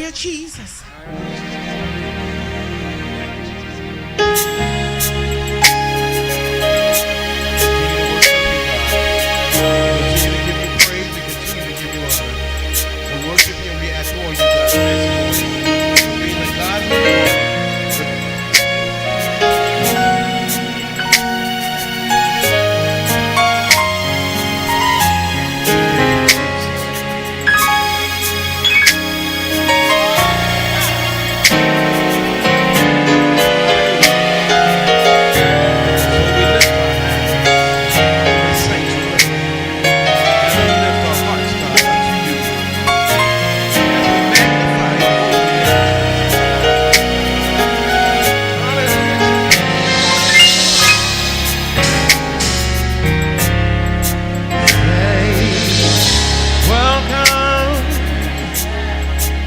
Dear Jesus.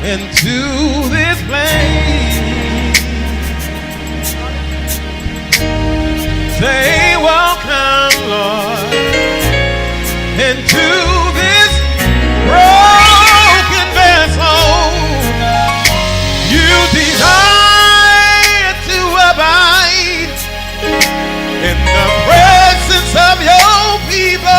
Into this place, say welcome, Lord, into this broken vessel. You desire to abide in the presence of your people.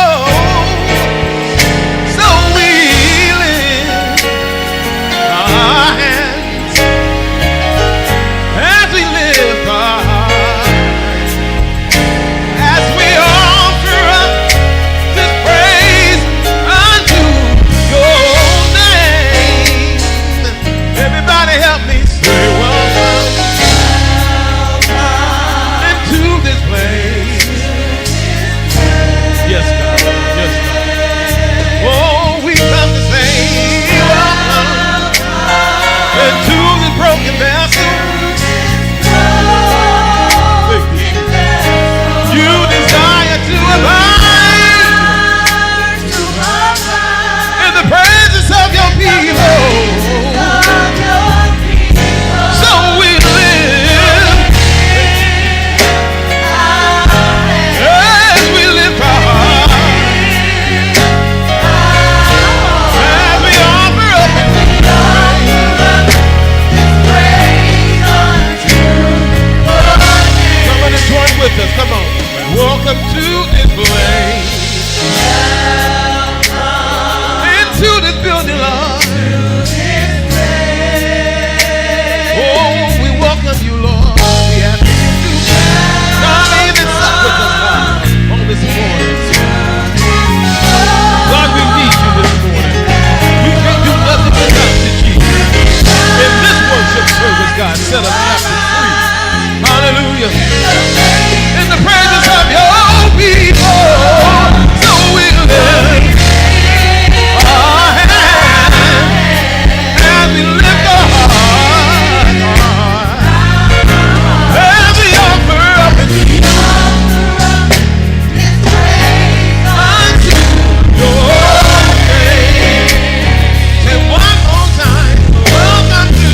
Come on, welcome to this place, into this building, Lord. Oh, we welcome you, Lord. We ask you to come in and sup with us, God, on this morning. God, we need you this morning. We can't do nothing without you, Jesus. In this worship service, God, set us captive free. Hallelujah. In the presence of your people, so we live our hands as we lift our hearts, as we offer up and unto your name. And one more time, welcome to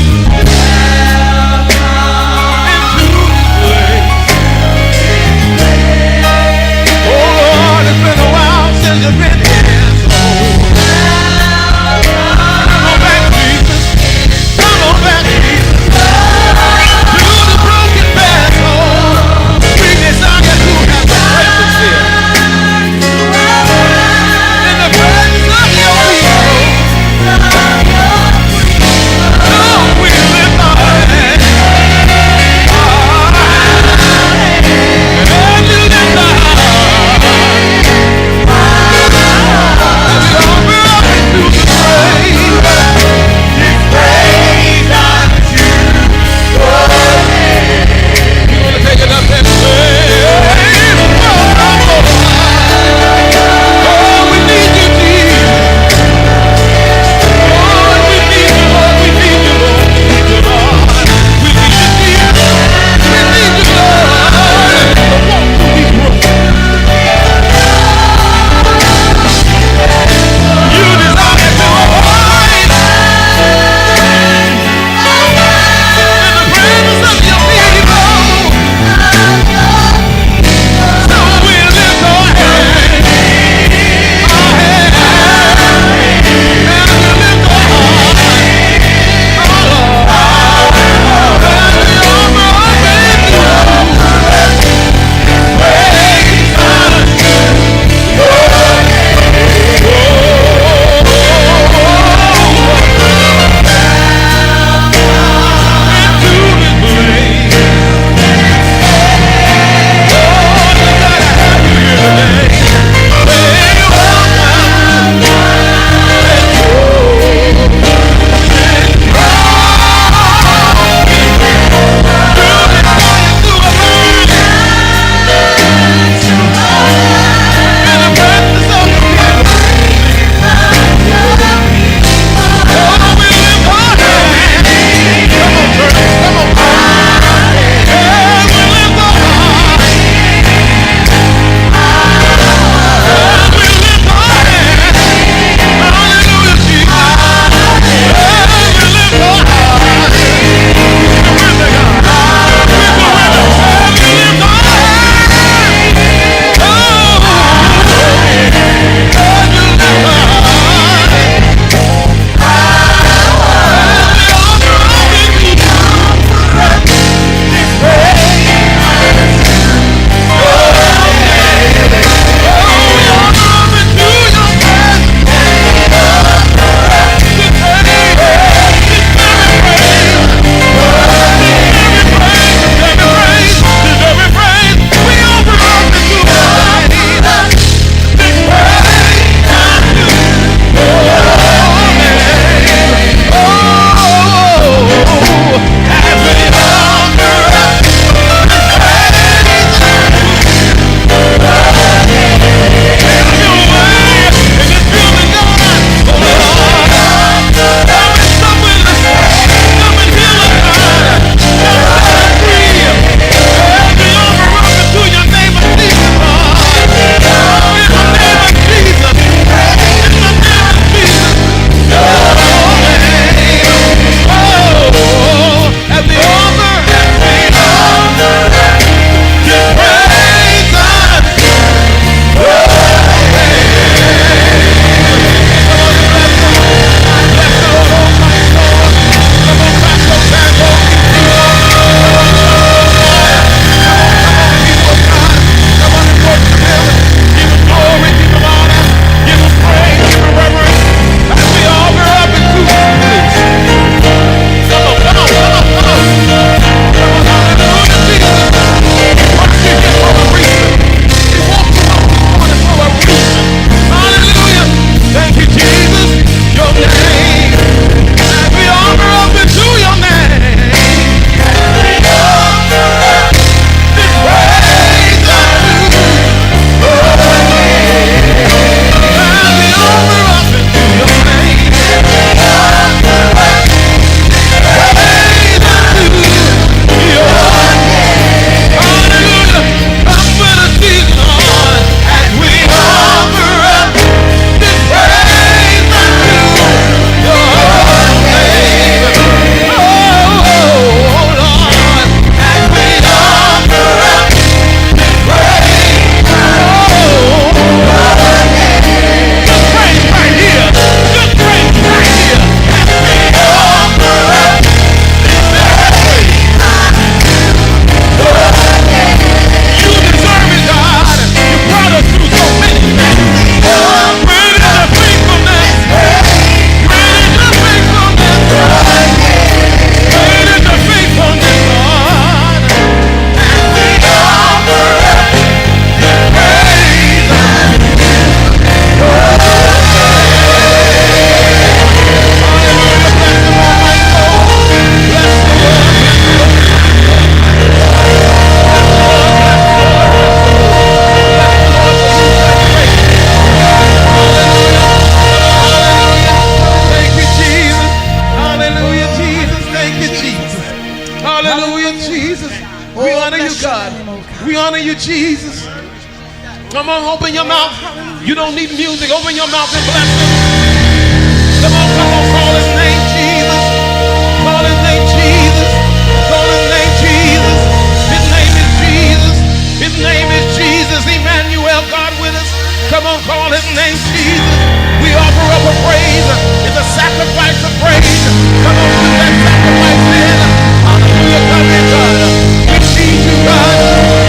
Hallelujah, Jesus. We honor you, God. We honor you, Jesus. Come on, open your mouth. You don't need music. Open your mouth and bless him. Come on, call his name, Jesus. Call his name, Jesus. Call his name, Jesus. His name is Jesus. His name is Jesus. Emmanuel, God with us. Come on, call his name, Jesus. We offer up a praise. It's a sacrifice of praise. Come on, do that sacrifice then. Hallelujah, come in, God. We need you, God.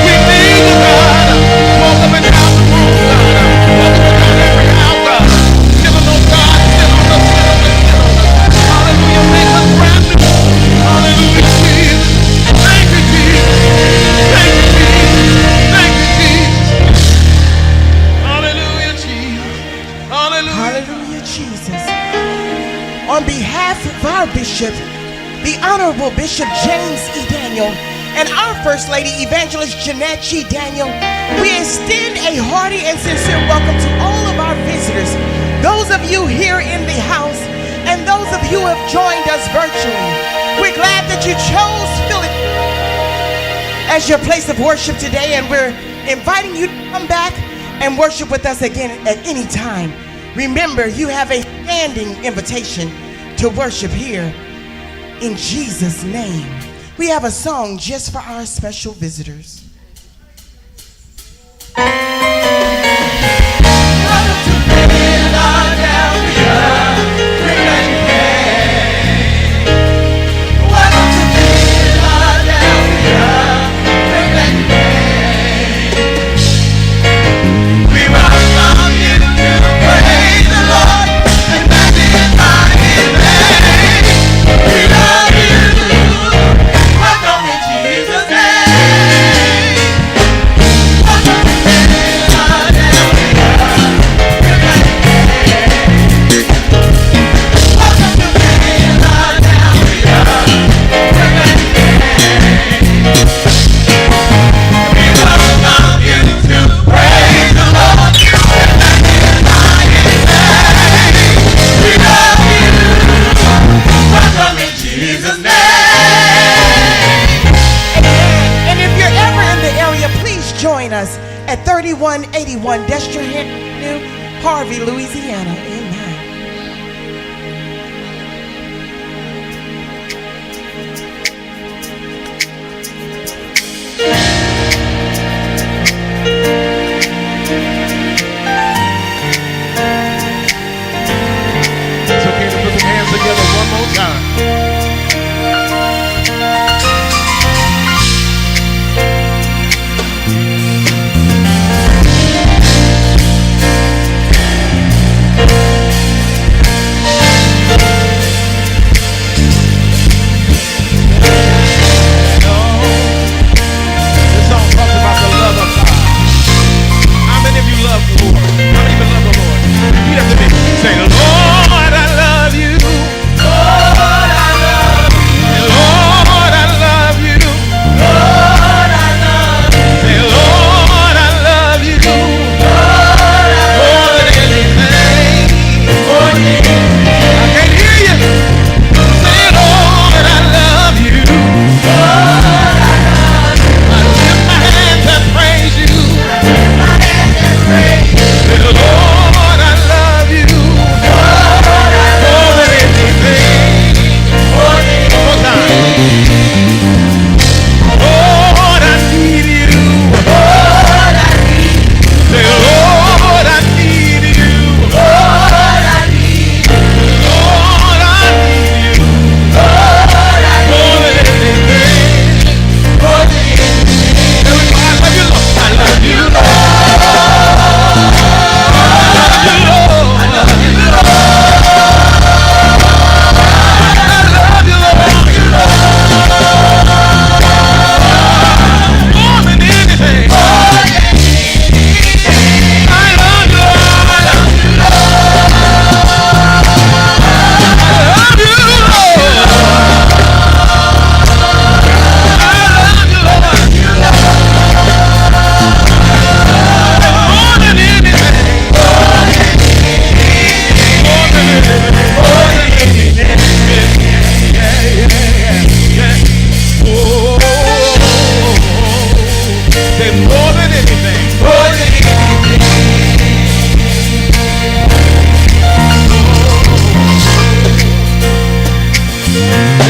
We need you, God. Walk up and down the room, God. Walk up and down every aisle, God. Sit on us, God. Sit on us, sit on us, sit on us. Hallelujah, make us brand new. Hallelujah, Jesus. Thank you, Jesus. Thank you, Jesus. Thank you, Jesus. Hallelujah, Jesus. Hallelujah. Hallelujah, Jesus. On behalf of our bishop, the Honorable Bishop James E. Daniel, and our First Lady Evangelist Jeanette G. Daniel, we extend a hearty and sincere welcome to all of our visitors, those of you here in the house, and those of you who have joined us virtually. We're glad that you chose Philip as your place of worship today, and we're inviting you to come back and worship with us again at any time. Remember, you have a standing invitation to worship here in Jesus' name. We have a song just for our special visitors. Us at 3181 Destrehan Avenue, Harvey, Louisiana. Amen. It's okay to put the hands together one more time.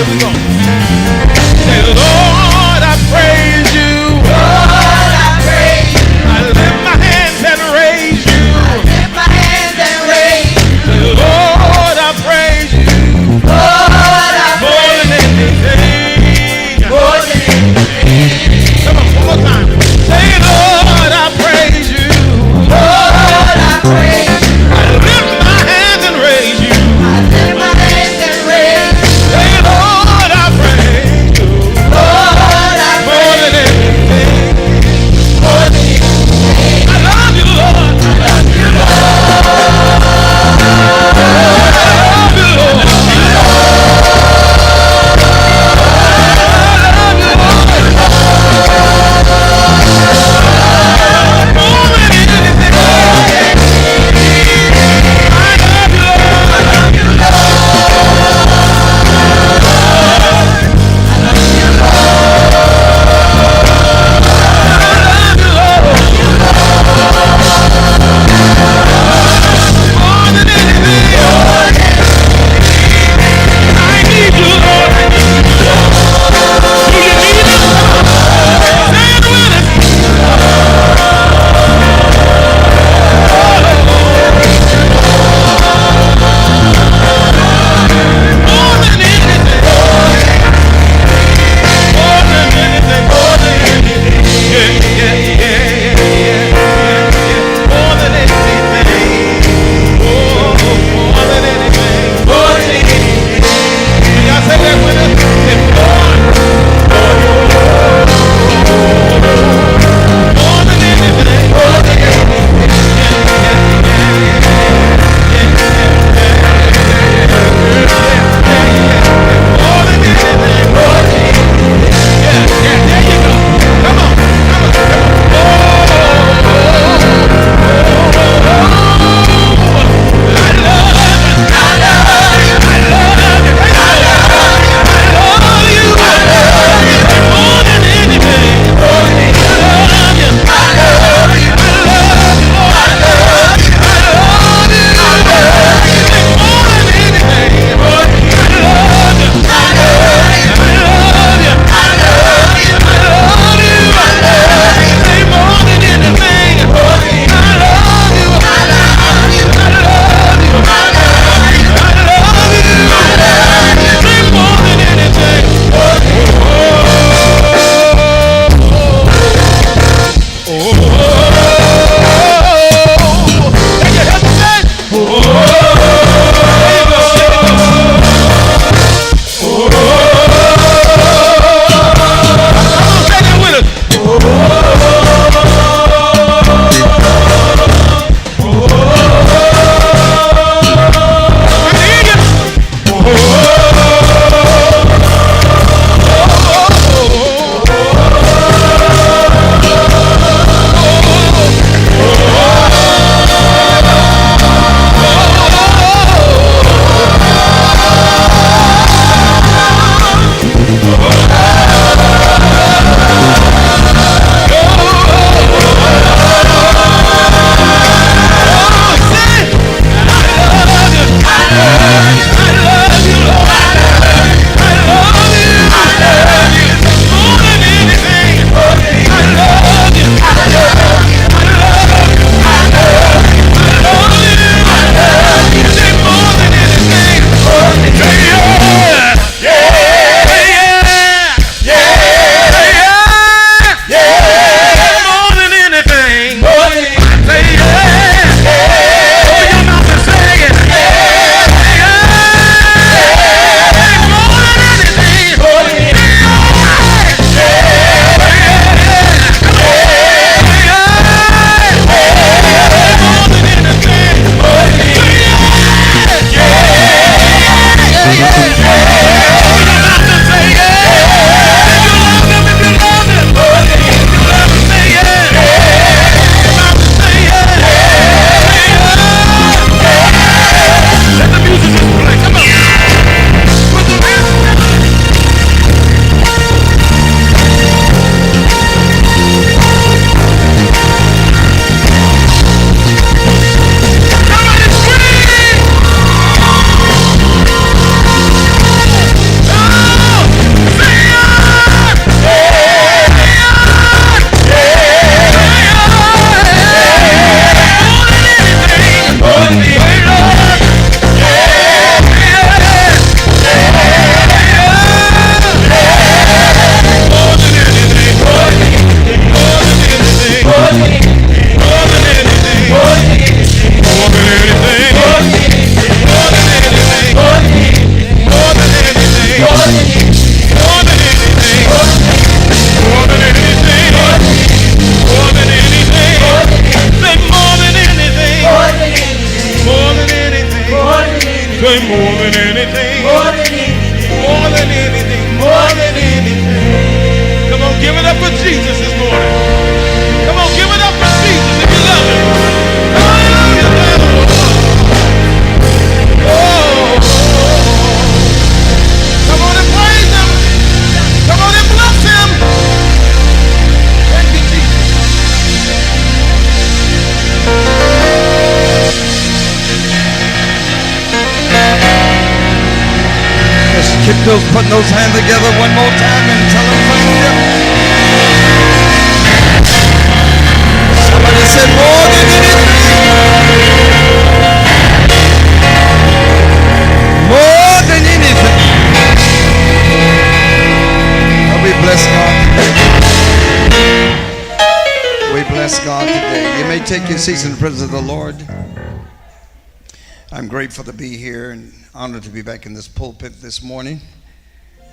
Here we go. Say, Lord, I praise you. Lord, I praise you. I lift my hands and raise you. Lift my hands and raise you. Say, Lord, I praise you. Lord, I More praise than anything. you. More than anything. Come on, one more time. Say, Lord, I praise you. Lord, I praise you. I lift my hands and raise you. I lift my hands and raise you. Say, Lord, I praise Say more than anything. More than anything. More than anything. More than anything. Come on, give it up for Jesus this morning. Come on, give it up for Jesus if you love him. Hallelujah. Oh. Come on and praise him. Come on and bless him. Thank you, Jesus. Let's keep putting those hands together one more time and tell them thank you. Somebody said more than anything. More than anything. Oh, we bless God today. We bless God today. You may take your seats in the presence of the Lord. I'm grateful to be here and honored to be back in this pulpit this morning.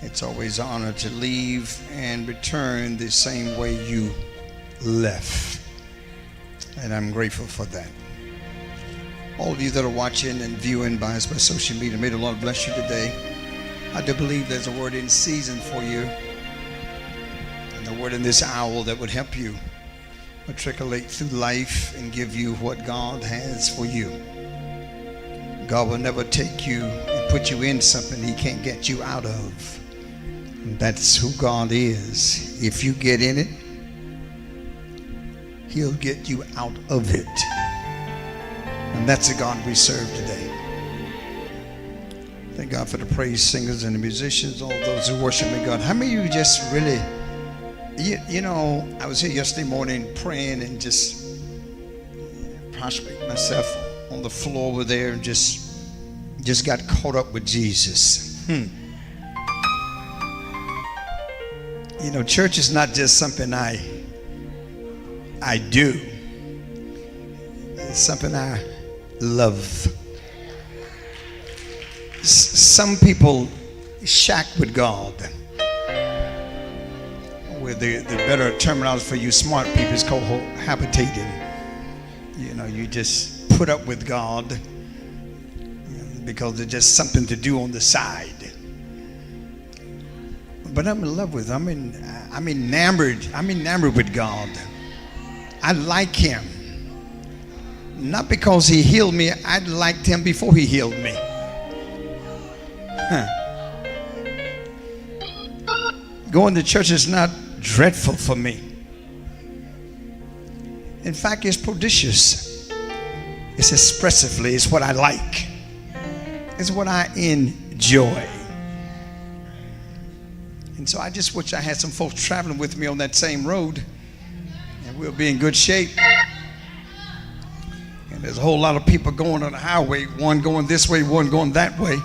It's always an honor to leave and return the same way you left. And I'm grateful for that. All of you that are watching and viewing by us by social media, may the Lord bless you today. I do believe there's a word in season for you, and a word in this hour that would help you matriculate through life and give you what God has for you. God will never take you and put you in something he can't get you out of. And that's who God is. If you get in it, he'll get you out of it. And that's the God we serve today. Thank God for the praise singers and the musicians, all those who worship me, God. How many of you just really, you know, I was here yesterday morning praying and just prostrate myself on the floor over there and just got caught up with Jesus. You know, church is not just something I do. It's something I love. Some people shack with God. Where the better terminology for you smart people is cohabitating. You know, you just put up with God because it's just something to do on the side. But I'm in love with him. I'm enamored with God. I like him. Not because he healed me. I liked him before he healed me. Going to church is not dreadful for me. In fact, it's prodigious. It's expressively. It's what I like. It's what I enjoy. And so I just wish I had some folks traveling with me on that same road, and we'll be in good shape. And there's a whole lot of people going on the highway, one going this way, one going that way.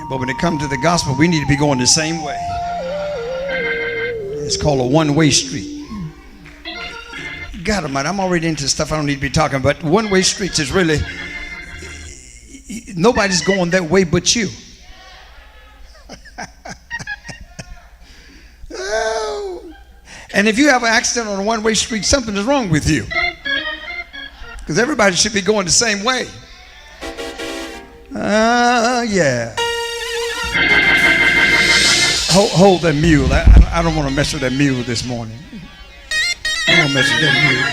But when it comes to the gospel, we need to be going the same way. It's called a one-way street. God Almighty, I'm already into stuff I don't need to be talking about. One-way streets is really, nobody's going that way but you. Oh. And if you have an accident on a one-way street, something is wrong with you. Because everybody should be going the same way. Yeah. Hold that mule. I don't want to mess with that mule this morning. I don't mess with that mule.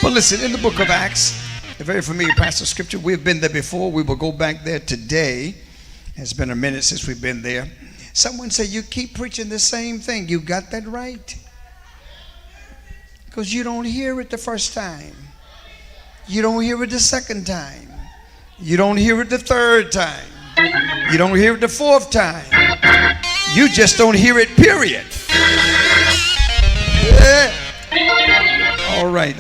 But listen, in the book of Acts, a very familiar passage of scripture. We've been there before. We will go back there today. It's been a minute since we've been there. Someone said, you keep preaching the same thing. You got that right. Because you don't hear it the first time. You don't hear it the second time. You don't hear it the third time. You don't hear it the fourth time. You just don't hear it, period. Yeah. All right.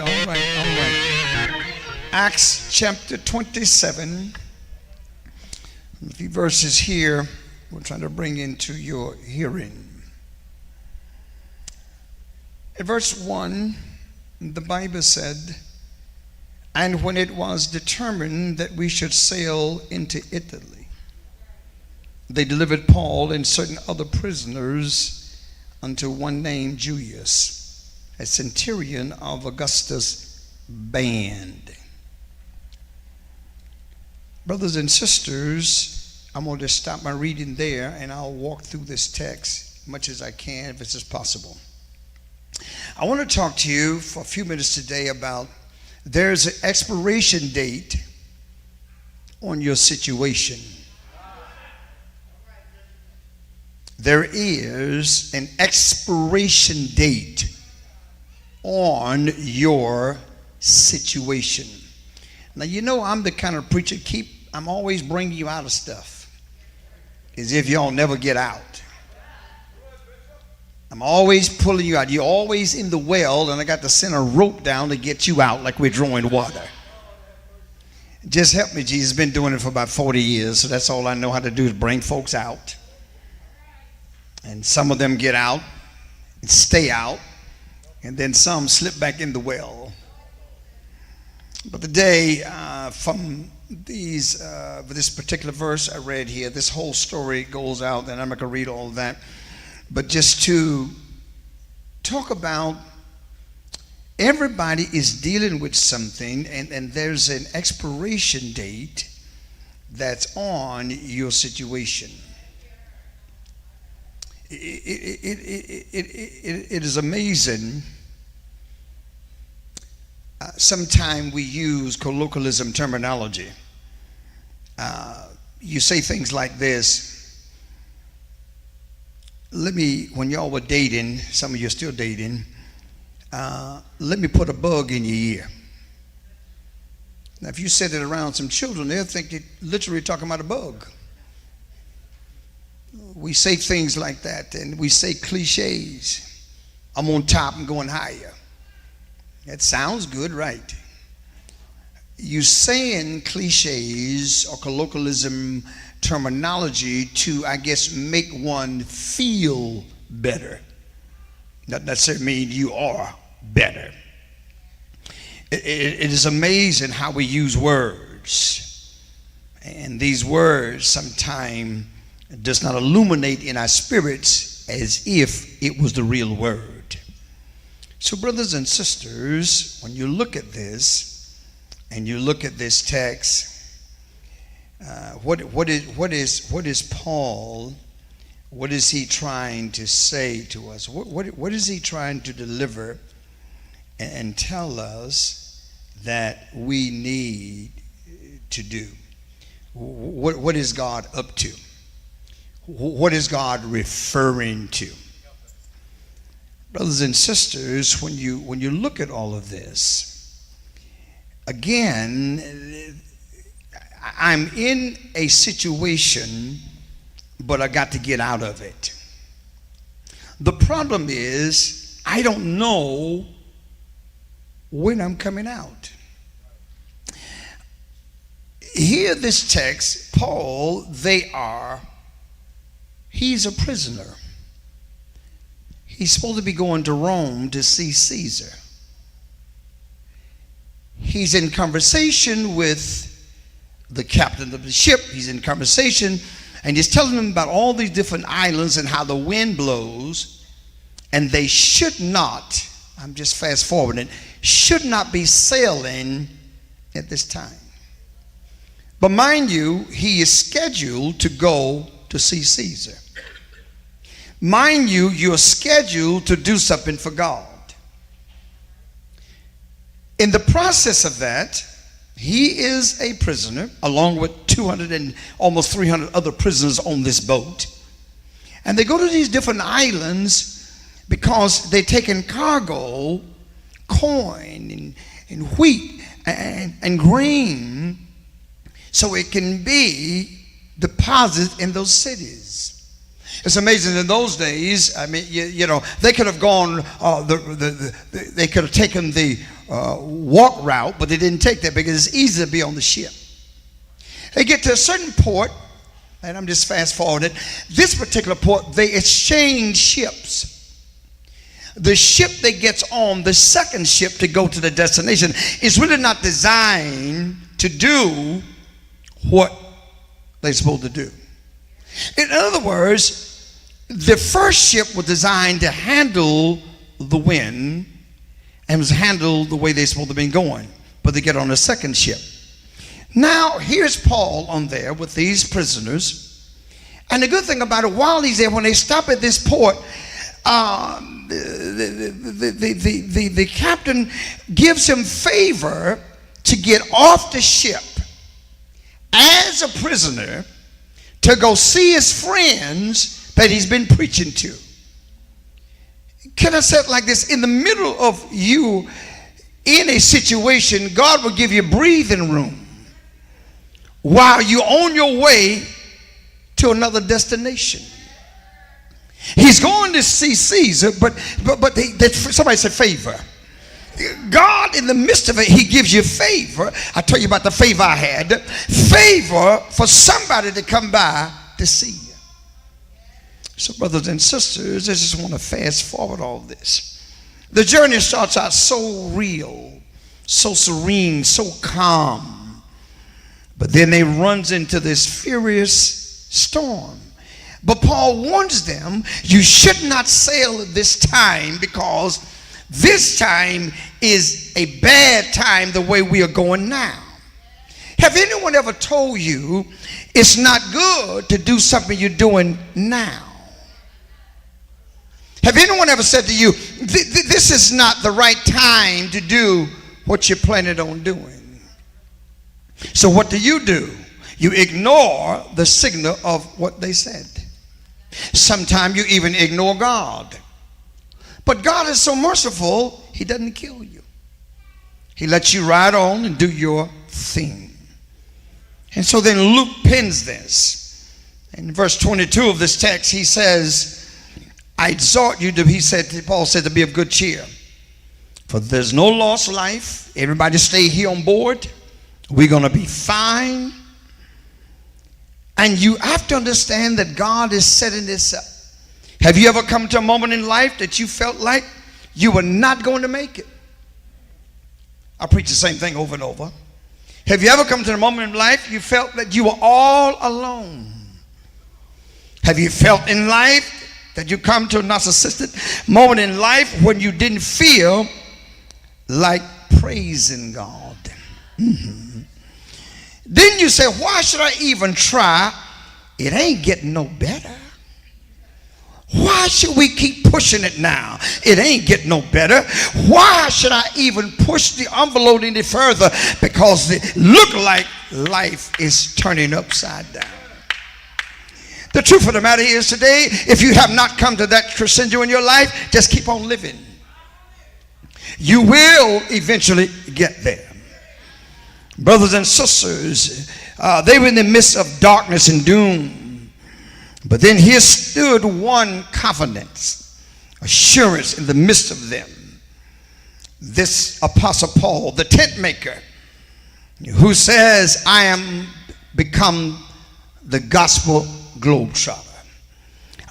Acts chapter 27. A few verses here we're trying to bring into your hearing. In verse 1, the Bible said, and when it was determined that we should sail into Italy, they delivered Paul and certain other prisoners unto one named Julius, a centurion of Augustus' band. Brothers and sisters, I'm going to just stop my reading there and I'll walk through this text as much as I can if it's just possible. I want to talk to you for a few minutes today about there's an expiration date on your situation. There is an expiration date on your situation. Now, you know I'm the kind of preacher, I'm always bringing you out of stuff as if y'all never get out. I'm always pulling you out. You're always in the well, and I got to send a rope down to get you out like we're drawing water. Just help me, Jesus. Been doing it for about 40 years, so that's all I know how to do is bring folks out. And some of them get out and stay out, and then some slip back in the well. But today, from this particular verse I read here, this whole story goes out, and I'm not going to read all of that. But just to talk about everybody is dealing with something, and there's an expiration date that's on your situation. It is amazing. Sometimes we use colloquialism terminology. You say things like this. When y'all were dating, some of you are still dating, let me put a bug in your ear. Now, if you said it around some children, they'll think you're literally talking about a bug. We say things like that, and we say cliches. I'm on top and going higher. That sounds good, right? You saying cliches or colloquialism terminology to, I guess, make one feel better. Not necessarily mean you are better. It is amazing how we use words. And these words sometimes does not illuminate in our spirits as if it was the real word. So brothers and sisters, when you look at this and you look at this text, what is Paul? What is he trying to say to us? What is he trying to deliver and tell us that we need to do? What is God up to? What is God referring to? Brothers and sisters, when you look at all of this, again, I'm in a situation, but I got to get out of it. The problem is, I don't know when I'm coming out. Here, this text, Paul, he's a prisoner. He's supposed to be going to Rome to see Caesar. He's in conversation with the captain of the ship. He's in conversation, and he's telling them about all these different islands and how the wind blows, and they should not, I'm just fast forwarding, should not be sailing at this time. But mind you, he is scheduled to go to see Caesar. Mind you, you're scheduled to do something for God. In the process of that, he is a prisoner along with 200 and almost 300 other prisoners on this boat. And they go to these different islands because they're taking cargo, coin and wheat and grain, so it can be deposited in those cities. It's amazing in those days. I mean, you know, they could have gone, they could have taken the walk route, but they didn't take that because it's easy to be on the ship. They get to a certain port, and I'm just fast forwarding. This particular port, they exchange ships. The ship that gets on, the second ship to go to the destination, is really not designed to do what they're supposed to do. In other words, the first ship was designed to handle the wind and was handled the way they're supposed to be going, but they get on the second ship. Now, here's Paul on there with these prisoners. And the good thing about it, while he's there, when they stop at this port, the captain gives him favor to get off the ship as a prisoner to go see his friends that he's been preaching to. Can I say it like this? In the middle of you in a situation, God will give you breathing room while you're on your way to another destination. He's going to see Caesar, but somebody said favor. God, in the midst of it, he gives you favor. I tell you about the favor I had. Favor for somebody to come by to see you. So, brothers and sisters, I just want to fast forward all this. The journey starts out so real, so serene, so calm. But then they runs into this furious storm. But Paul warns them, you should not sail at this time, because this time is a bad time the way we are going now. Have anyone ever told you it's not good to do something you're doing now? Have anyone ever said to you, this is not the right time to do what you're planning on doing? So what do? You ignore the signal of what they said. Sometimes you even ignore God. But God is so merciful, he doesn't kill you. He lets you ride on and do your thing. And so then Luke pens this. In verse 22 of this text, he says, I exhort you to, Paul said, to be of good cheer. For there's no lost life. Everybody stay here on board. We're going to be fine. And you have to understand that God is setting this up. Have you ever come to a moment in life that you felt like you were not going to make it? I preach the same thing over and over. Have you ever come to a moment in life you felt that you were all alone? Have you felt in life that you come to a narcissistic moment in life when you didn't feel like praising God? Mm-hmm. Then you say, why should I even try? It ain't getting no better. Why should we keep pushing it now? It ain't getting no better. Why should I even push the envelope any further? Because it look like life is turning upside down. The truth of the matter is today, if you have not come to that crescendo in your life, just keep on living. You will eventually get there. Brothers and sisters, they were in the midst of darkness and doom. But then here stood one confidence, assurance in the midst of them. This Apostle Paul, the tent maker, who says, I am become the gospel globetrotter.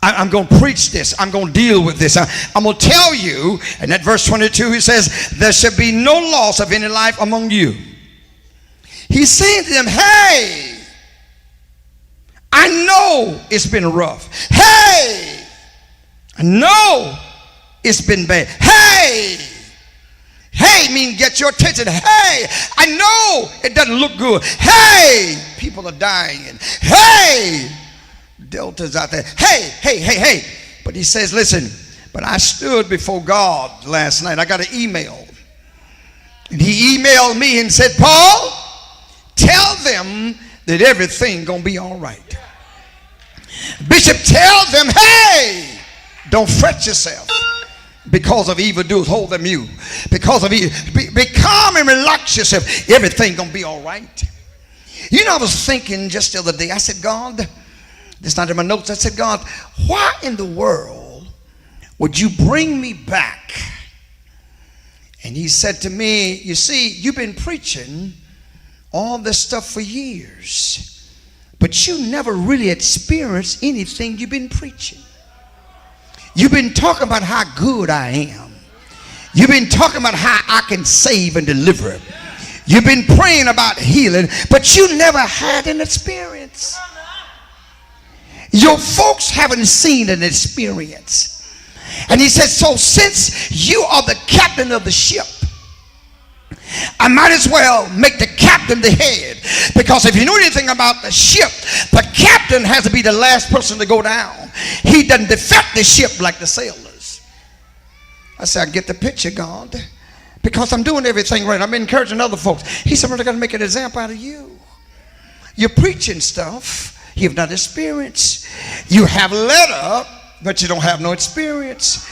I'm going to preach this. I'm going to deal with this. I'm going to tell you, and at verse 22 he says, there shall be no loss of any life among you. He's saying to them, hey, I know it's been rough. Hey, I know it's been bad. Hey means get your attention. Hey, I know it doesn't look good. Hey, people are dying. Hey, Delta's out there. Hey. But he says, listen, but I stood before God last night. I got an email. And he emailed me and said, Paul, tell them that everything gonna be all right. Bishop, tell them, hey, don't fret yourself because of evildoers. Hold them mute. Because of evil, be calm and relax yourself. Everything gonna be all right. You know, I was thinking just the other day. I said, God, this is not in my notes. I said, God, why in the world would you bring me back? And he said to me, you see, you've been preaching all this stuff for years, but you never really experienced anything you've been preaching. You've been talking about how good I am. You've been talking about how I can save and deliver. You've been praying about healing, but you never had an experience. Your folks haven't seen an experience. And he said, so since you are the captain of the ship, I might as well make the captain the head, because if you know anything about the ship, the captain has to be the last person to go down. He doesn't defect the ship like the sailors. I said, I get the picture, God, because I'm doing everything right. I'm encouraging other folks. He said, well, I got to make an example out of you. You're preaching stuff you've not experienced. You have letter, but you don't have no experience.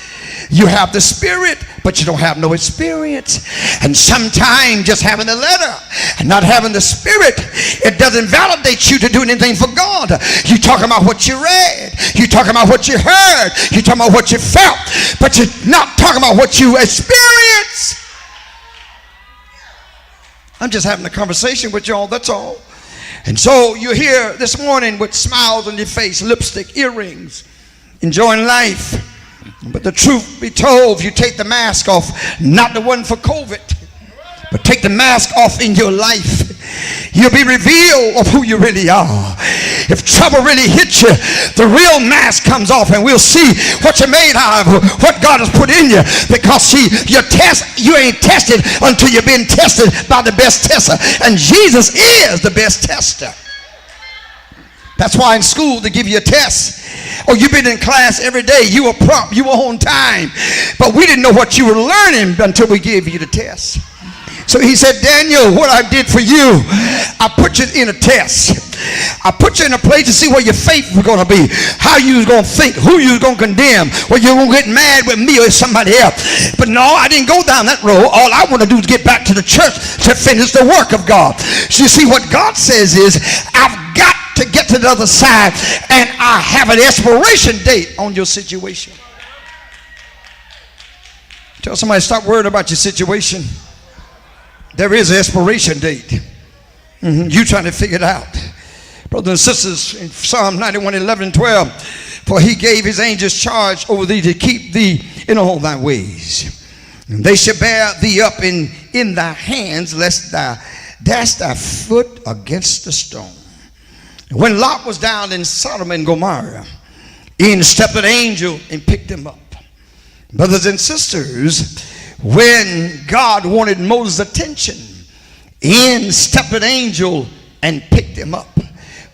You have the spirit, but you don't have no experience. And sometimes just having the letter and not having the spirit, it doesn't validate you to do anything for God. You're talking about what you read. You're talking about what you heard. You're talking about what you felt, but you're not talking about what you experienced. I'm just having a conversation with y'all, that's all. And so you're here this morning with smiles on your face, lipstick, earrings, enjoying life. But the truth be told, if you take the mask off, not the one for COVID, but take the mask off in your life, you'll be revealed of who you really are. If trouble really hits you, the real mask comes off and we'll see what you're made out of, what God has put in you. Because see, you ain't tested until you've been tested by the best tester. And Jesus is the best tester. That's why in school they give you a test. Or you've been in class every day, you were prompt, you were on time, but we didn't know what you were learning until we gave you the test. So he said, Daniel, what I did for you, I put you in a test. I put you in a place to see where your faith was going to be, how you was going to think, who you was going to condemn, whether you were going to get mad with me or somebody else. But no, I didn't go down that road. All I want to do is get back to the church to finish the work of God. So you see, what God says is, I've got to get to the other side, and I have an expiration date on your situation. Tell somebody, stop worrying about your situation. There is an expiration date. You trying to figure it out. Brothers and sisters, in Psalm 91, 11 and 12, for he gave his angels charge over thee to keep thee in all thy ways. And they shall bear thee up in thy hands, lest thou dash thy foot against the stone. When Lot was down in Sodom and Gomorrah, in stepped an angel and picked him up. Brothers and sisters, when God wanted Moses' attention, in stepped an angel and picked him up.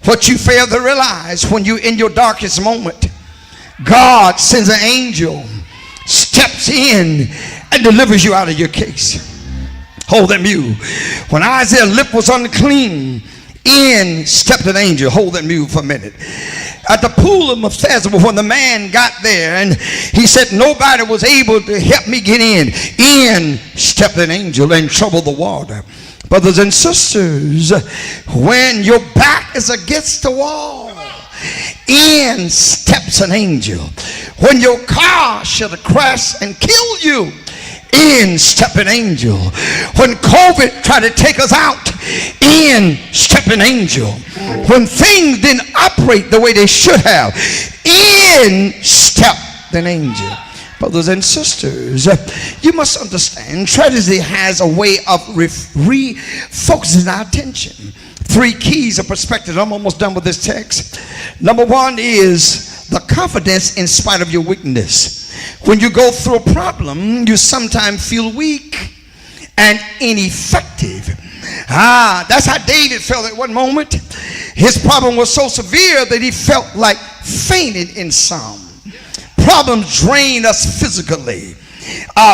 What you fail to realize, when you're in your darkest moment, God sends an angel, steps in and delivers you out of your case. Hold that mule. When Isaiah's lip was unclean, in stepped an angel. Hold that mule for a minute. At the pool of Bethesda, when the man got there and he said, nobody was able to help me get in stepped an angel and troubled the water. Brothers and sisters, when your back is against the wall, in steps an angel. When your car should have crashed and killed you, in stepped an angel. When COVID tried to take us out, in stepped an angel. When things didn't operate the way they should have, in stepped an angel. Brothers and sisters, you must understand, tragedy has a way of refocusing our attention. 3 keys of perspective. I'm almost done with this text. Number 1 is the confidence in spite of your weakness. When you go through a problem, you sometimes feel weak and ineffective. That's how David felt at one moment. His problem was so severe that he felt like fainting in some. Problems drain us physically,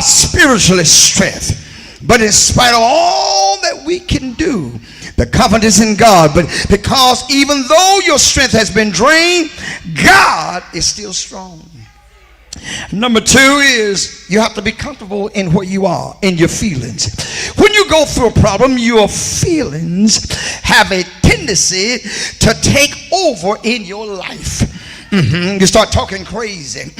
spiritually strength. But in spite of all that we can do, the confidence in God, but because even though your strength has been drained, God is still strong. Number 2 is you have to be comfortable in where you are, in your feelings. When you go through a problem, your feelings have a tendency to take over in your life. You start talking crazy.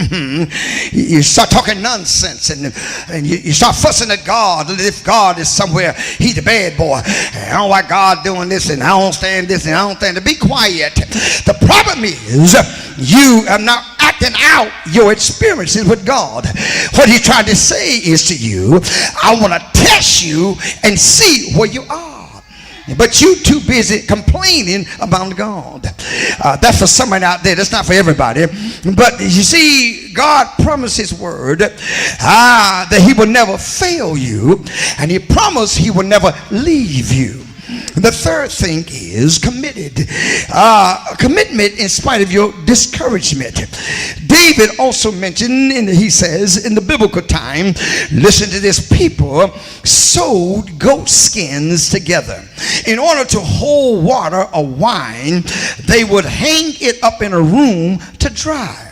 You start talking nonsense, and you start fussing at God. If God is somewhere, he's the bad boy. I don't like God doing this, and I don't stand this, and I don't stand. Be quiet. The problem is you are not acting out your experiences with God. What he's trying to say is to you, I want to test you and see where you are. but you too busy complaining about God. That's for somebody out there. That's not for everybody. But you see, God promised his word that he will never fail you, and he promised he will never leave you. The third thing is committed. Commitment in spite of your discouragement. David also mentioned, he says in the biblical time, listen to this, people sewed goat skins together. In order to hold water or wine, they would hang it up in a room to dry.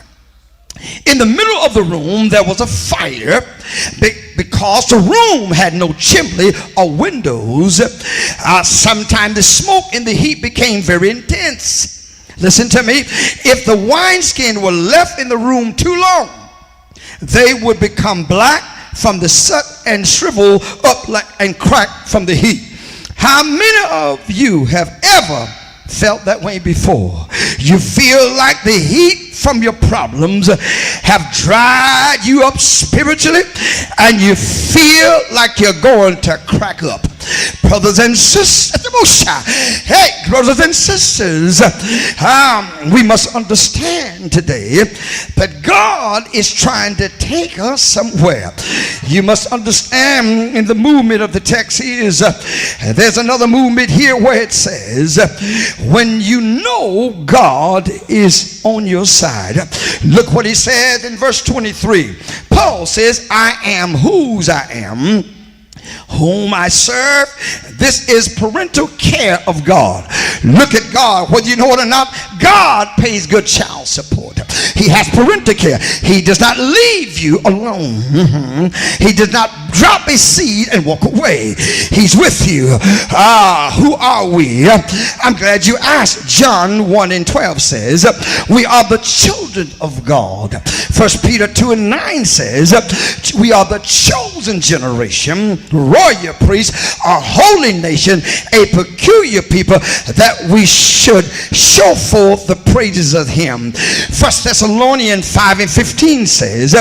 In the middle of the room there was a fire because the room had no chimney or windows. Sometimes the smoke and the heat became very intense. Listen to me. If the wineskin were left in the room too long, they would become black from the soot and shrivel up and crack from the heat. How many of you have ever felt that way before? You feel like the heat from your problems have dried you up spiritually, and you feel like you're going to crack up. Brothers and sisters, hey, brothers and sisters, we must understand today that God is trying to take us somewhere. You must understand in the movement of the text is there's another movement here where it says, when you know God is on your side. Look what he says in verse 23. Paul says, I am whose I am, whom I serve. This is parental care of God. Look at God. Whether you know it or not, God pays good child support. He has parental care. He does not leave you alone. He does not drop a seed and walk away. He's with you. Who are we? I'm glad you asked. John 1:12 says, we are the children of God. 1 Peter 2:9 says, we are the chosen generation, royal priests, a holy nation, a peculiar people, that we should show forth the praises of him. 1 Thessalonians 5:15 says,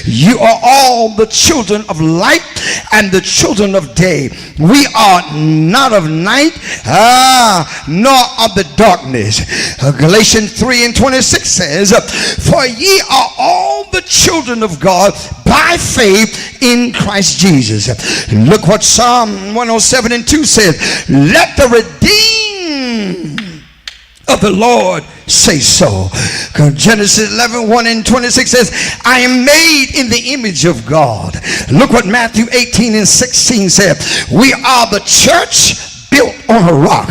you are all the children of light and the children of day. We are not of night, nor of the darkness. Galatians 3:26 says, for ye are all the children of God by faith in Christ Jesus. Look what Psalm 107:2 says, let the redeemed of the Lord say so. Genesis 11:1-26 says, I am made in the image of God. Look what Matthew 18:16 said, we are the church built on a rock.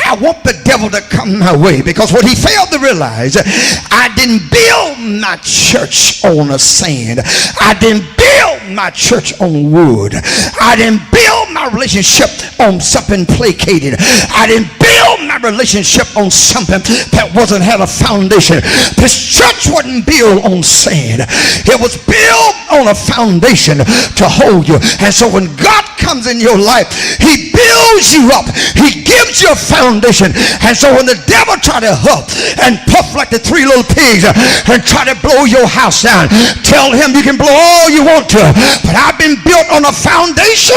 I want the devil to come my way, because what he failed to realize, I didn't build my church on a sand. I didn't build my church on wood. I didn't build my relationship on something placated. I didn't build my relationship on something that wasn't had a foundation. This church wasn't built on sand. It was built on a foundation to hold you. And so when God comes in your life, he builds you up. He gives you a foundation. And so when the devil try to huff and puff like the three little pigs and try to blow your house down, tell him you can blow all you want to, but I've been built on a foundation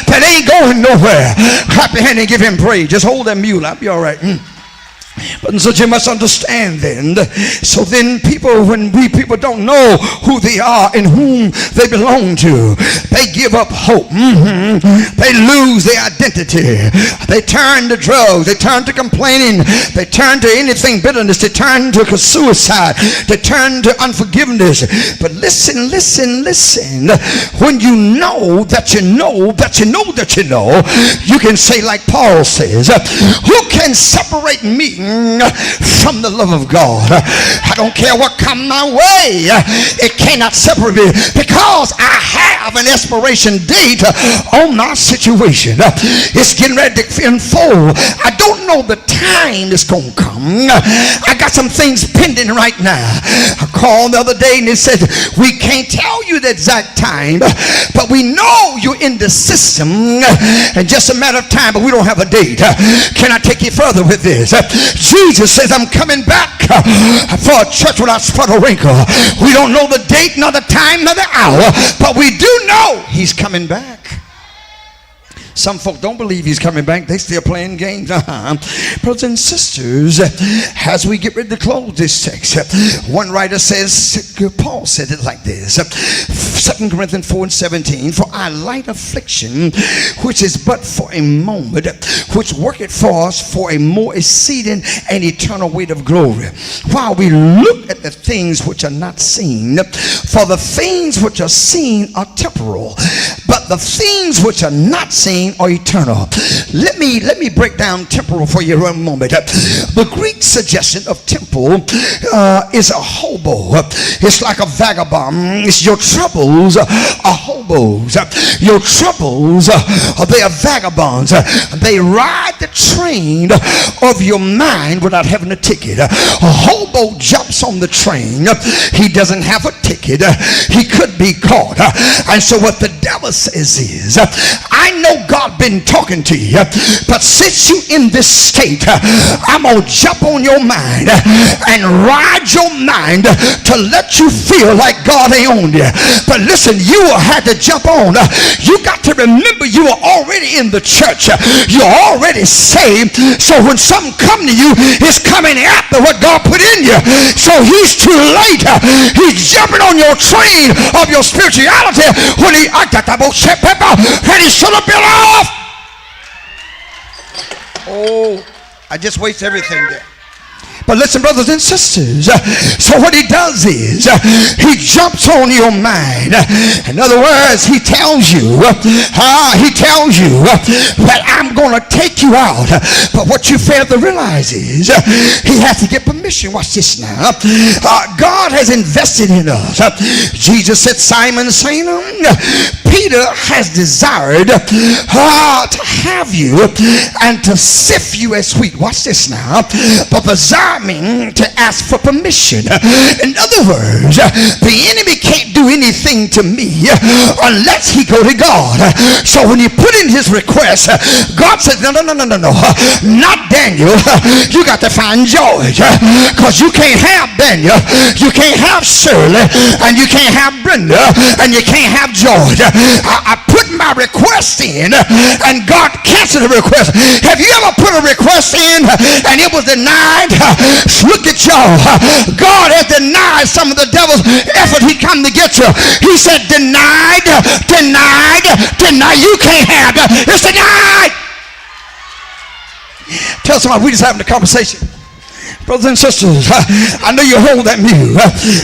that ain't going nowhere. Clap your hand and give him praise. Just hold that mule. I'll be all right. But so you must understand then. So then when we people don't know who they are and whom they belong to, they give up hope. They lose their identity. They turn to drugs. They turn to complaining. They turn to anything bitterness. They turn to suicide. They turn to unforgiveness. But listen. When you know that you know that you know that you know, you can say like Paul says, who can separate me from the love of God? I don't care what come my way, it cannot separate me, because I have an expiration date on my situation. It's getting ready to unfold. I don't know the time it's gonna come. I got some things pending right now. I called the other day and they said, we can't tell you the exact time, but we know you're in the system and just a matter of time, but we don't have a date. Can I take you further with this? Jesus says, I'm coming back for a church without spot or wrinkle. We don't know the date, nor the time, nor the hour, but we do know he's coming back. Some folk don't believe he's coming back. They still playing games. Brothers and sisters, as we get ready to close this text, one writer says, Paul said it like this, 2 Corinthians 4:17, for our light affliction, which is but for a moment, which worketh for us for a more exceeding and eternal weight of glory, while we look at the things which are not seen. For the things which are seen are temporal, but the things which are not seen are eternal. Let me break down temporal for you for a moment. The Greek suggestion of temple is a hobo. It's like a vagabond. It's your troubles are hobos. Your troubles they are vagabonds. They ride the train of your mind without having a ticket. A hobo jumps on the train. He doesn't have a ticket. He could be caught. And so what the devil says is, I know God been talking to you, but since you in this state, I'm gonna jump on your mind and ride your mind to let you feel like God ain't on you. But listen, you will have to jump on. You got to remember you are already in the church. You're already saved. So when something come to you, it's coming after what God put in you. So he's too late. He's jumping on your train of your spirituality when he and he should have been off. Oh, I just waste everything there. But listen, brothers and sisters, so what he does is he jumps on your mind. In other words, he tells you that I'm going to take you out. But what you fail to realize is he has to get permission. Watch this now. God has invested in us. Jesus said, Simon, Peter has desired to have you and to sift you as wheat. Watch this now. But desire me to ask for permission. In other words, the enemy can't do anything to me unless he go to God. So when he put in his request, God said, no, not Daniel. You got to find George, because you can't have Daniel, you can't have Shirley, and you can't have Brenda, and you can't have George. I put my request in, and God canceled the request. Have you ever put a request in and it was denied? Look at y'all. God has denied some of the devil's effort. He come to get you. He said, denied. You can't have it. It's denied. Tell somebody we just having a conversation. Brothers and sisters, I know you hold that mute.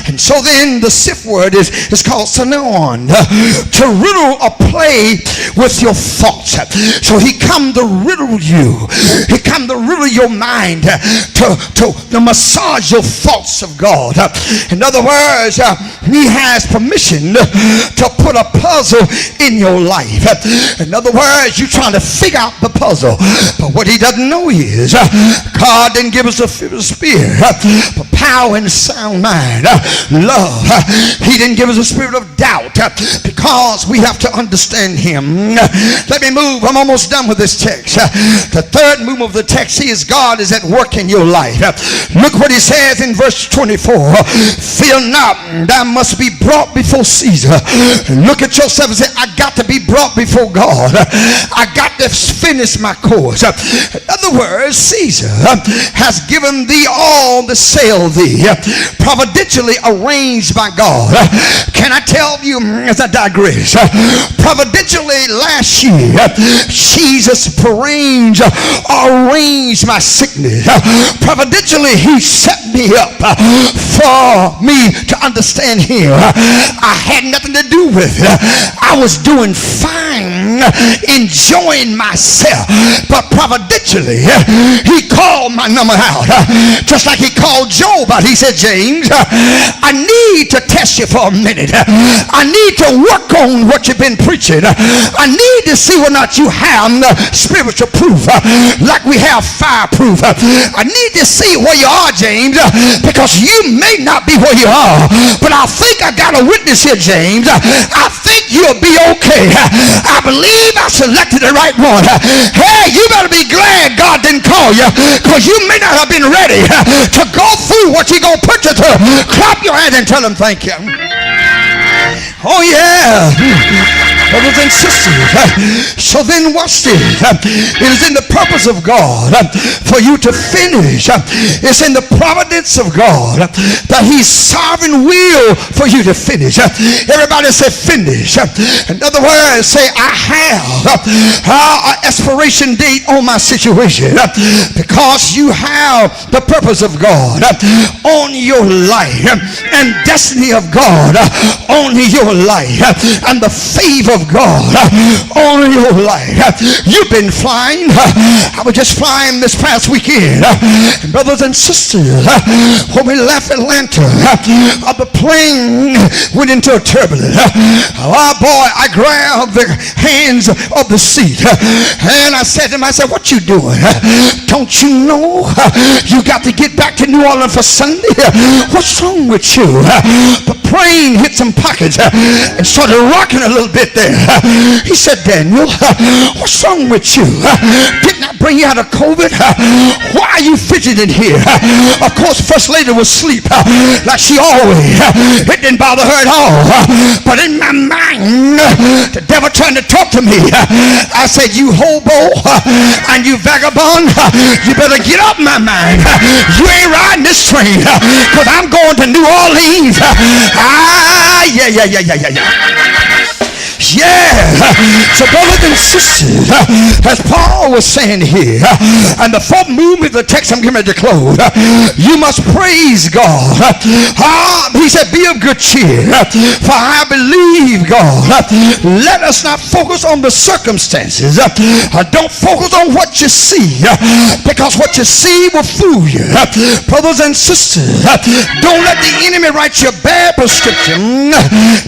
And so then the sift word is called sanon, to riddle or play with your thoughts. So he come to riddle you. He come to riddle your mind, to massage your thoughts of God. In other words, he has permission to put a puzzle in your life. In other words, you're trying to figure out the puzzle. But what he doesn't know is God didn't give us a spirit, but power and sound mind, love. He didn't give us a spirit of doubt, because we have to understand him. Let me move. I'm almost done with this text. The third move of the text is God is at work in your life. Look what he says in verse 24. Fear not, thou must be brought before Caesar. Look at yourself and say, I got to be brought before God. I got to finish my course. In other words, Caesar has given thee all to sell thee, providentially arranged by God. Can I tell you, as I digress, providentially last year Jesus arranged my sickness. Providentially he set me up for me to understand him. I had nothing to do with it. I was doing fine, enjoying myself, but providentially he called my number out. Just like he called Job out. He said, James, I need to test you for a minute. I need to work on what you've been preaching. I need to see whether or not you have spiritual proof, like we have fireproof. I need to see where you are, James, because you may not be where you are, but I think I got a witness here, James. I think you'll be okay. I believe I selected the right one. Hey, you better be glad God didn't call you, because you may not have been ready to go through what you're going to put you through. Clap your hands and tell him thank you. Oh yeah. Brothers and sisters, so then watch this. It is in the purpose of God for you to finish. It's in the providence of God that He's sovereign will for you to finish. Everybody say finish. In other words, say I have an expiration date on my situation because you have the purpose of God on your life and destiny of God on your life and the favor of God on your life. You've been flying. I was just flying this past weekend. Brothers and sisters, when we left Atlanta, the plane went into a turbulence. Oh boy, I grabbed the hands of the seat and I said to him, I said, what you doing? Don't you know you got to get back to New Orleans for Sunday? What's wrong with you? The plane hit some pockets and started rocking a little bit there. He said, Daniel, what's wrong with you? Didn't I bring you out of COVID? Why are you fidgeting here? Of course, First Lady was asleep like she always. It didn't bother her at all. But in my mind, the devil trying to talk to me. I said, you hobo and you vagabond, you better get up my mind. You ain't riding this train because I'm going to New Orleans. Yeah. So brothers and sisters, as Paul was saying here, and the fourth movement of the text I'm getting ready to close, you must praise God. He said, be of good cheer, for I believe God. Let us not focus on the circumstances. Don't focus on what you see, because what you see will fool you. Brothers and sisters, don't let the enemy write you a bad prescription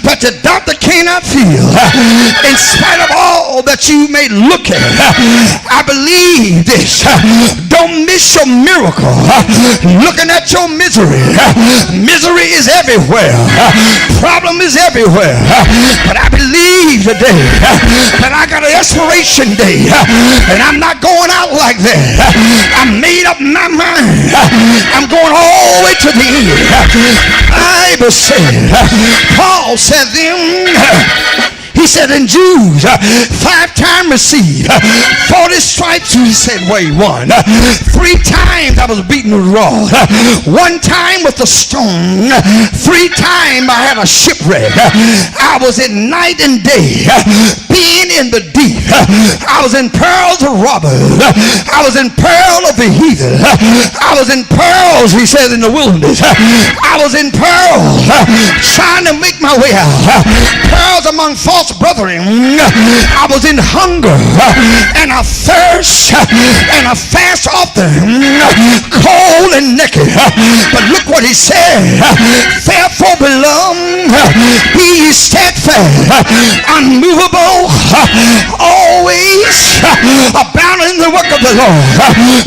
that the doctor cannot feel. In spite of all that you may look at, I believe this. Don't miss your miracle looking at your misery. Misery is everywhere. Problem is everywhere. But I believe today that I got an expiration date, and I'm not going out like that. I made up my mind. I'm going all the way to the end. Bible said, Paul said them. He said in Jews, 5 times received, 40 stripes, he said, wait, 1. 3 times I was beaten with rod. 1 time with a stone. 3 times I had a shipwreck. I was in night and day, being in the deep. I was in perils of robbers. I was in peril of the heathen. I was in perils, he said, in the wilderness. I was in perils, trying to make my way out. Perils among false brethren. I was in hunger and a thirst and a fast often, cold and naked. But look what he said. Therefore, beloved, be ye steadfast, unmovable, always abounding in the work of the Lord.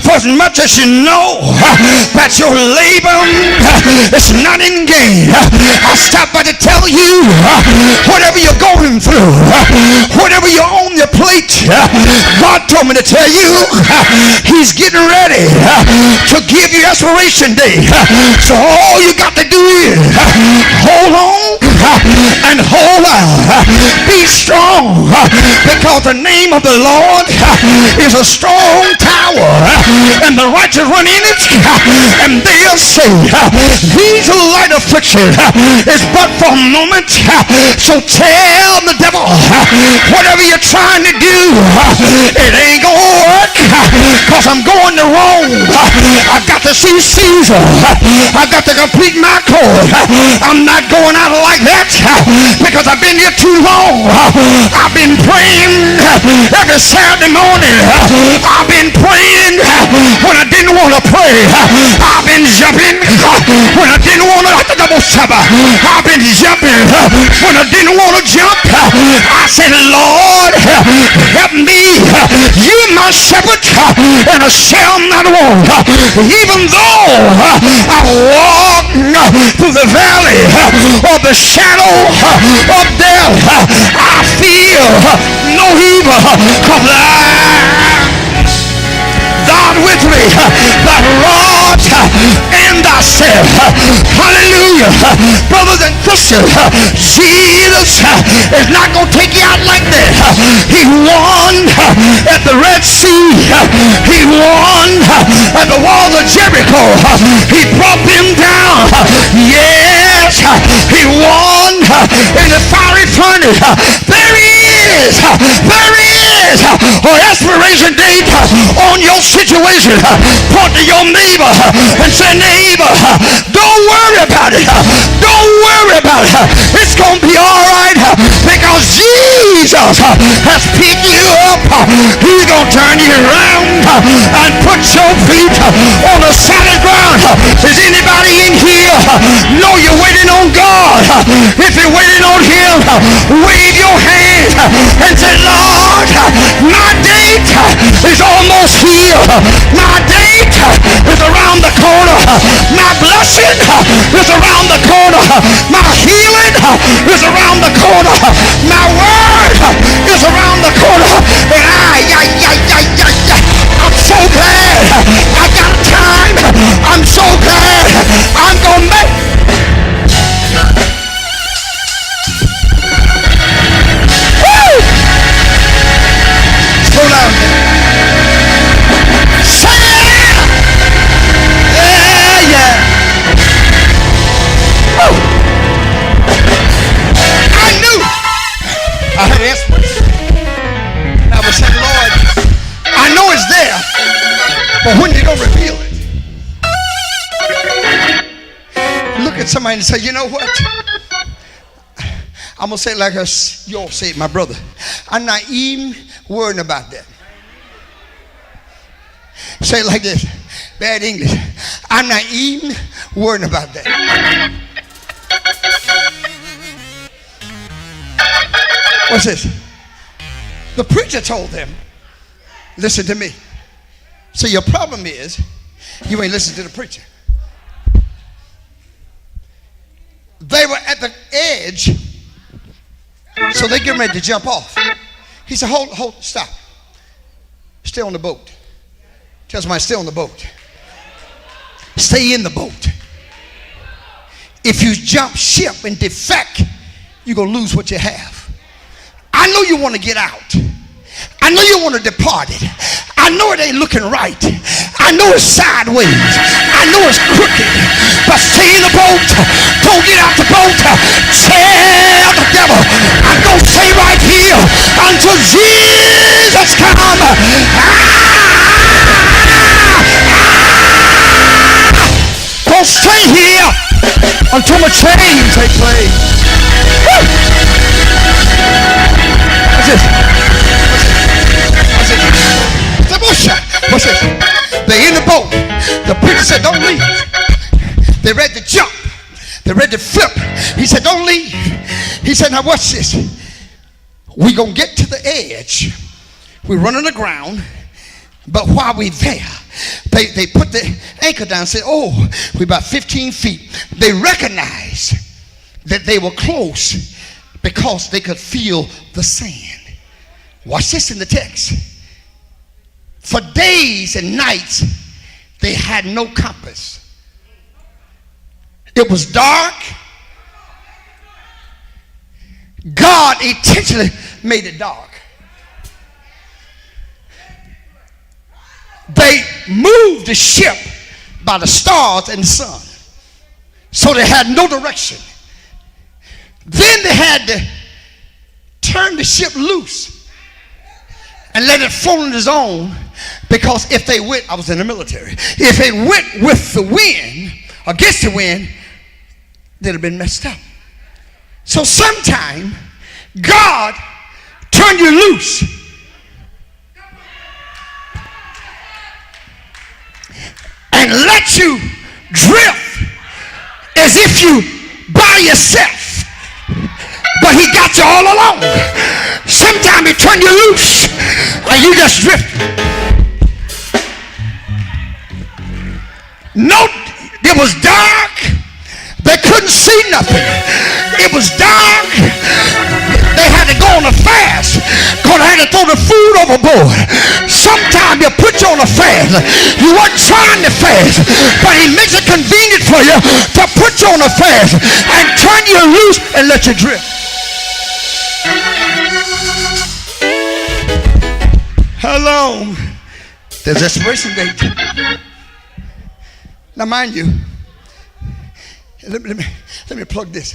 For as much as you know that your labor is not in vain. I stopped by to tell you, whatever you're going through, whatever you're on your plate, God told me to tell you, he's getting ready to give you expiration day. So all you got to do is hold on and hold out. Be strong, because the name of the Lord is a strong tower, and the righteous run in it, and they are saved. These light affliction is but for a moment. So tell the devil, whatever you're trying to do, it ain't gonna work, because I'm going to Rome. I got to see Caesar. I got to complete my course. I'm not going out like that, because I've been here too long. I've been praying every Saturday morning. I've been praying when I didn't want to pray. I've been jumping when I didn't want to. I've been jumping when I didn't want to jump. I said, Lord, help me. You're my shepherd, and I shall not want. Even though I walk through the valley of the shadow of death, I feel no evil, because God with me, thy rod and thy myself. Hallelujah. Brothers and sisters, Jesus is not going to take you out like that. He won at the Red Sea. He won at the walls of Jericho. He brought them down. Yes, he won in the fiery furnace. There he is. There he is. An expiration date on your situation. Point to your neighbor and say, neighbor, don't worry about it. Don't worry about it. It's going to be all right because Jesus has picked you up. He's going to turn you around and put your feet on the solid ground. Is anybody in here know you're waiting on God? If you're waiting on him, wave your hand and say, Lord, my date is almost here. My date is around the corner. My blessing is around the corner. My healing is around the corner. My word is around the corner. And I'm so glad I got time. I'm so glad I'm going to make. Woo! Slow down. Say yeah! Yeah, yeah. Woo! I knew I had an experience. I was saying, Lord, I know it's there, but when you gonna reveal it? Look at somebody and say, you know what? I'm gonna say it like you all say it, my brother. I'm not even worrying about that. Say it like this, bad English. I'm not even worrying about that. What's this? The preacher told them, listen to me. So your problem is you ain't listening to the preacher. They were at the edge, so they getting ready to jump off. He said, hold, stop. Stay on the boat. Tell somebody, stay on the boat. Stay in the boat. If you jump ship and defect, you're going to lose what you have. I know you want to get out. I know you want to depart it. I know it ain't looking right. I know it's sideways. I know it's crooked. But stay in the boat. Don't get out the boat. Tell the devil, I'm going to stay right here until Jesus comes. Don't stay here until my chains take place. Woo! What's this? What's this? They're in the boat. The preacher said, don't leave. They're ready to jump. They're ready to flip. He said, don't leave. He said, now watch this. We're going to get to the edge. We're running aground. But while we're there, they put the anchor down and said, oh, we're about 15 feet. They recognized that they were close because they could feel the sand. Watch this in the text. For days and nights, they had no compass. It was dark. God intentionally made it dark. They moved the ship by the stars and the sun. So they had no direction. Then they had to turn the ship loose and let it float on its own, because if they went, I was in the military, if it went with the wind, against the wind, they'd have been messed up. So sometime God turned you loose and let you drift as if you by yourself. But he got you all along. Sometimes he turned you loose and you just drift. No, it was dark. They couldn't see nothing. It was dark. They had to go on a fast because they had to throw the food overboard. Sometimes he'll put you on a fast. You weren't trying to fast, but he makes it convenient for you to put you on a fast and turn you loose and let you drift. How long? There's expiration date. Now, mind you, let me plug this.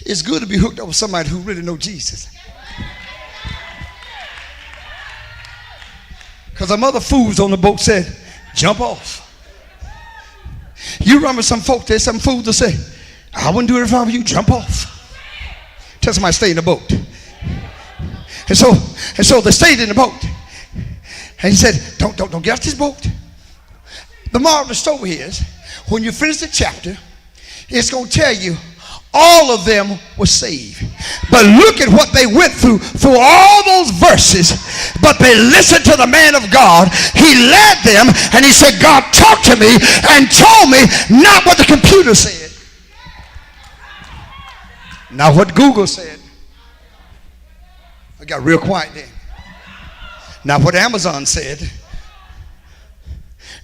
It's good to be hooked up with somebody who really knows Jesus. Because some other fools on the boat said, jump off. You remember some folk, there's some fools that say, I wouldn't do it if I were you, jump off. Tell somebody stay in the boat. And so they stayed in the boat. And he said, don't get off this boat. The moral of the story is, when you finish the chapter, it's going to tell you all of them were saved. But look at what they went through all those verses. But they listened to the man of God. He led them and he said, God talked to me and told me not what the computer said, not what Google said. I got real quiet then. Not what Amazon said,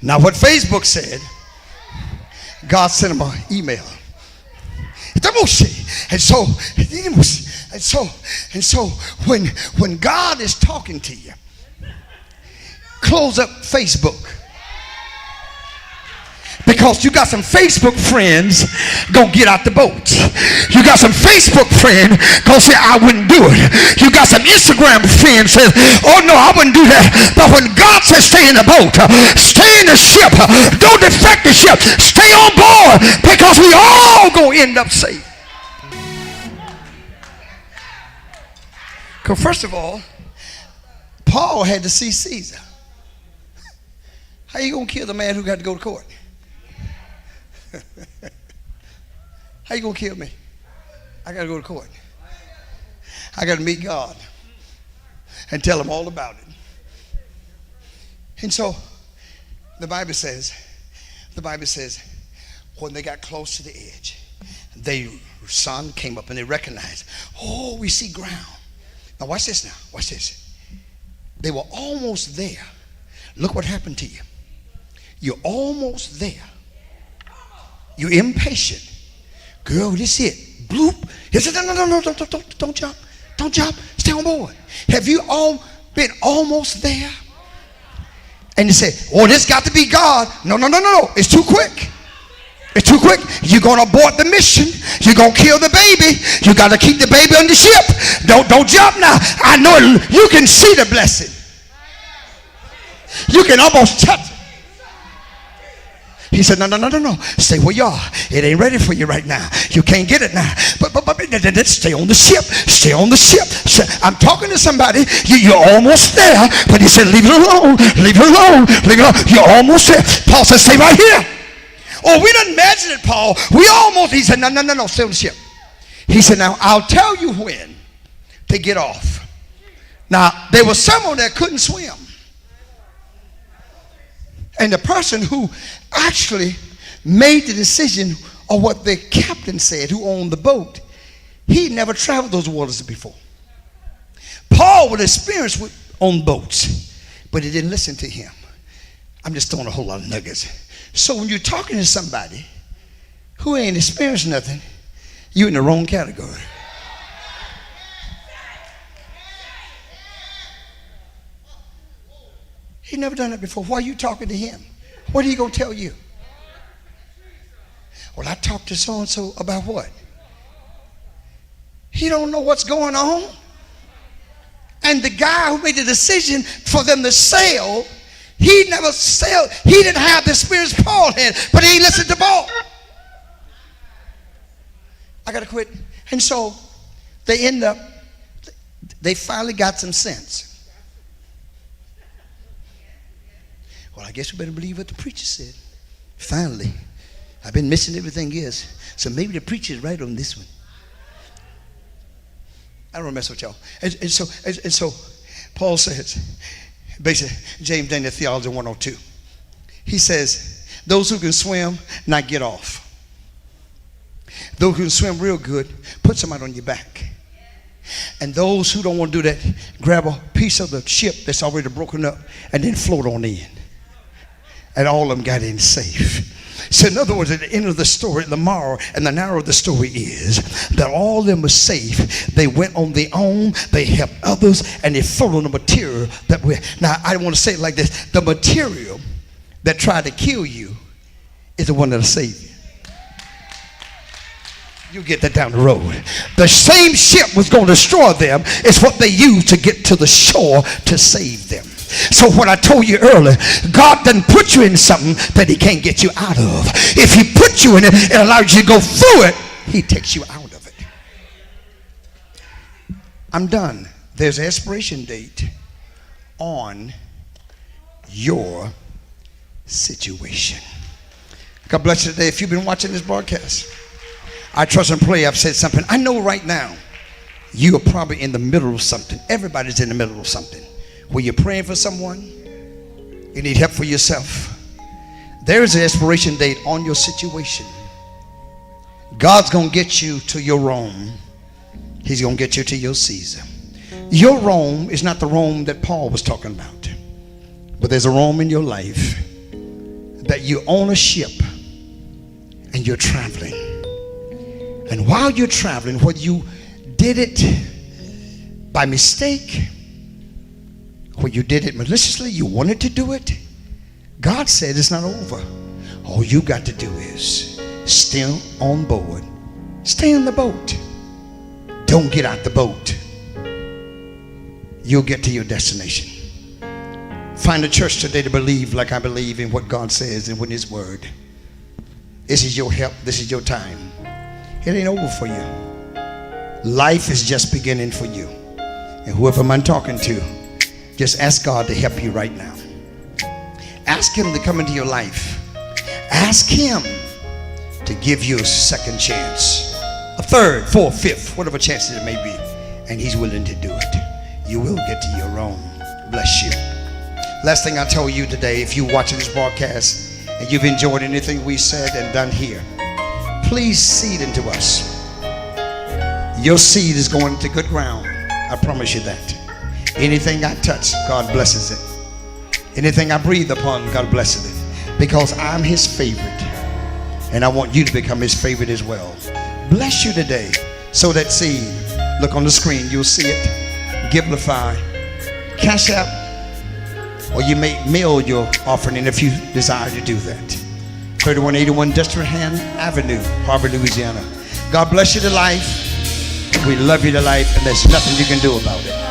not what Facebook said. God sent him an email. And so when God is talking to you, close up Facebook. Because you got some Facebook friends gonna get out the boat. You got some Facebook friends gonna say, I wouldn't do it. You got some Instagram friends say, oh no, I wouldn't do that. But when God says stay in the boat, stay in the ship, don't defect the ship, stay on board, because we all gonna end up safe. Because first of all, Paul had to see Caesar. How you gonna kill the man who got to go to court? How you gonna kill me? I gotta go to court. I gotta meet God and tell him all about it. And so the Bible says when they got close to the edge, the sun came up and they recognized, oh, we see ground. Now watch this now. Watch this. They were almost there. Look what happened to you. You're almost there. You're impatient. Girl, this it. Bloop. He said, no, don't jump. Don't jump. Stay on board. Have you all been almost there? And you say, oh, this got to be God. No. It's too quick. It's too quick. You're going to abort the mission. You're going to kill the baby. You got to keep the baby on the ship. Don't jump now. I know you can see the blessing. You can almost touch it. He said, no. Stay where you are. It ain't ready for you right now. You can't get it now. But stay on the ship. Stay on the ship. I'm talking to somebody. You're almost there. But he said, leave it alone. Leave it alone. Leave it alone. You're almost there. Paul said, stay right here. Oh, we didn't imagine it, Paul. He said, no. Stay on the ship. He said, now, I'll tell you when to get off. Now, there was someone that couldn't swim. And the person who actually made the decision of what the captain said, who owned the boat, he never traveled those waters before. Paul was experienced on boats, but he didn't listen to him. I'm just throwing a whole lot of nuggets. So when you're talking to somebody who ain't experienced nothing, you're in the wrong category. He never done it before. Why are you talking to him? What are you going to tell you? Well, I talked to so-and-so about what? He don't know what's going on. And the guy who made the decision for them to sail, he never sailed. He didn't have the experience Paul had, but he listened to Paul. I got to quit. And so they finally got some sense. Well, I guess we better believe what the preacher said. Finally, I've been missing everything else, so maybe the preacher is right on this one. I don't want to mess with y'all. And so Paul says, basically, James Daniel Theology 102. He says, those who can swim, now get off. Those who can swim real good, put somebody on your back. And those who don't want to do that, grab a piece of the ship that's already broken up and then float on in. And all of them got in safe. So in other words, at the end of the story, the moral and the narrow of the story is that all of them were safe. They went on their own, they helped others, and they followed the material that we. Now I want to say it like this: the material that tried to kill you is the one that'll save you. You get that down the road. The same ship was going to destroy them is what they used to get to the shore to save them. So what I told you earlier, God doesn't put you in something that he can't get you out of. If he put you in it and allows you to go through it, he takes you out of it. I'm done. There's an expiration date on your situation. God bless you today. If you've been watching this broadcast, I trust and pray I've said something. I know right now you are probably in the middle of something. Everybody's in the middle of something. Where you're praying for someone, you need help for yourself. There is an expiration date on your situation. God's going to get you to your Rome. He's going to get you to your Caesar. Your Rome is not the Rome that Paul was talking about. But there's a Rome in your life that you own a ship and you're traveling. And while you're traveling, whether you did it by mistake, when you did it maliciously, you wanted to do it, God said it's not over. All you got to do is stay on board. Stay in the boat. Don't get out the boat. You'll get to your destination. Find a church today to believe like I believe in what God says and in his word. This is your help. This is your time. It ain't over for you. Life is just beginning for you. And whoever I'm talking to, just ask God to help you right now. Ask him to come into your life. Ask him to give you a second chance, a third, fourth, fifth, whatever chances it may be, and he's willing to do it. You will get to your own. Bless you. Last thing I tell you today, if you're watching this broadcast and you've enjoyed anything we said and done here, please seed into us. Your seed is going to good ground. I promise you that. Anything I touch, God blesses it. Anything I breathe upon, God blesses it. Because I'm his favorite. And I want you to become his favorite as well. Bless you today. Sow that seed. Look on the screen. You'll see it. Givelify. Cash App. Or you may mail your offering if you desire to do that. 3181 Destrehan Avenue, Harvard, Louisiana. God bless you to life. We love you to life. And there's nothing you can do about it.